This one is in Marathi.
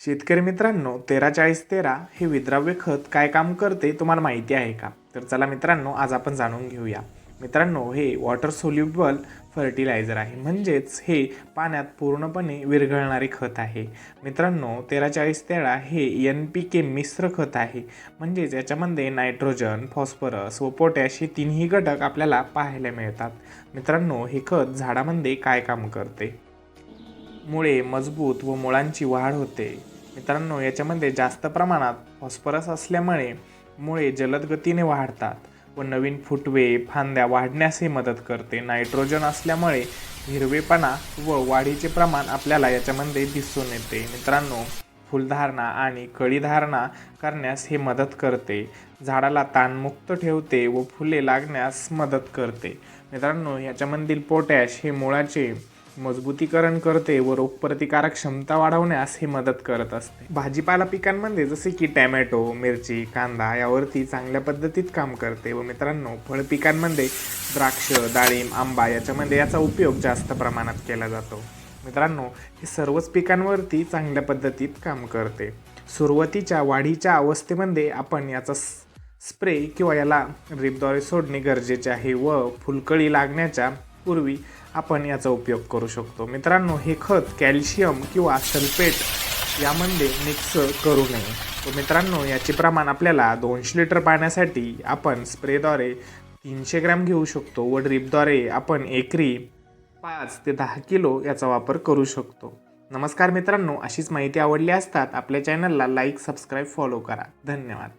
शेतकरी मित्रांनो, 13-40-13 हे विद्राव्य खत काय काम करते तुम्हाला माहिती आहे का? तर चला मित्रांनो, आज आपण जाणून घेऊया. मित्रांनो, हे वॉटर सोल्युबल फर्टिलायझर आहे, म्हणजेच हे पाण्यात पूर्णपणे विरघळणारे खत आहे. मित्रांनो, 13-40-13 हे NPK मिश्र खत आहे, म्हणजेच याच्यामध्ये नायट्रोजन, फॉस्फरस व पोटॅश हे तिन्ही घटक आपल्याला पाहायला मिळतात. मित्रांनो, हे खत झाडामध्ये काय काम करते? मुळे मजबूत व मुळांची वाढ होते. मित्रांनो, याच्यामध्ये जास्त प्रमाणात फॉस्फरस असल्यामुळे मुळे जलद गतीने वाढतात व नवीन फुटवे फांद्या वाढण्यास हे मदत करते. नायट्रोजन असल्यामुळे हिरवेपणा व वाढीचे प्रमाण आपल्याला याच्यामध्ये दिसून येते. मित्रांनो, फुलधारणा आणि कळीधारणा करण्यास हे मदत करते. झाडाला ताणमुक्त ठेवते व फुले लागण्यास मदत करते. मित्रांनो, याच्यामधील पोटॅश हे मुळाचे मजबूतीकरण करते व रोगप्रतिकारक क्षमता वाढवण्यास हे मदत करत असते. भाजीपाला पिकांमध्ये जसे की टॅमॅटो, मिरची, कांदा यावरती चांगल्या पद्धतीत काम करते. व मित्रांनो, फळ पिकांमध्ये द्राक्ष, डाळिंब, आंबा याच्यामध्ये याचा उपयोग जास्त प्रमाणात केला जातो. मित्रांनो, हे सर्वच पिकांवरती चांगल्या पद्धतीत काम करते. सुरुवातीच्या वाढीच्या अवस्थेमध्ये आपण याचा स्प्रे किंवा याला ड्रिपद्वारे सोडणे गरजेचे आहे व फुलकळी लागण्याच्या पूर्वी आपण याचा उपयोग करू शकतो. मित्रांनो, हे खत कॅल्शियम किंवा सल्फेट यामध्ये मिक्स करू नये. तर मित्रांनो, याचे प्रमाण आपल्याला 200 लिटर पाण्यासाठी आपण स्प्रेद्वारे 300 ग्रॅम घेऊ शकतो व ड्रिपद्वारे आपण एकरी 5 ते 10 किलो याचा वापर करू शकतो. नमस्कार मित्रांनो, अशीच माहिती आवडली असतात आपल्या चॅनलला लाईक, सबस्क्राईब, फॉलो करा. धन्यवाद.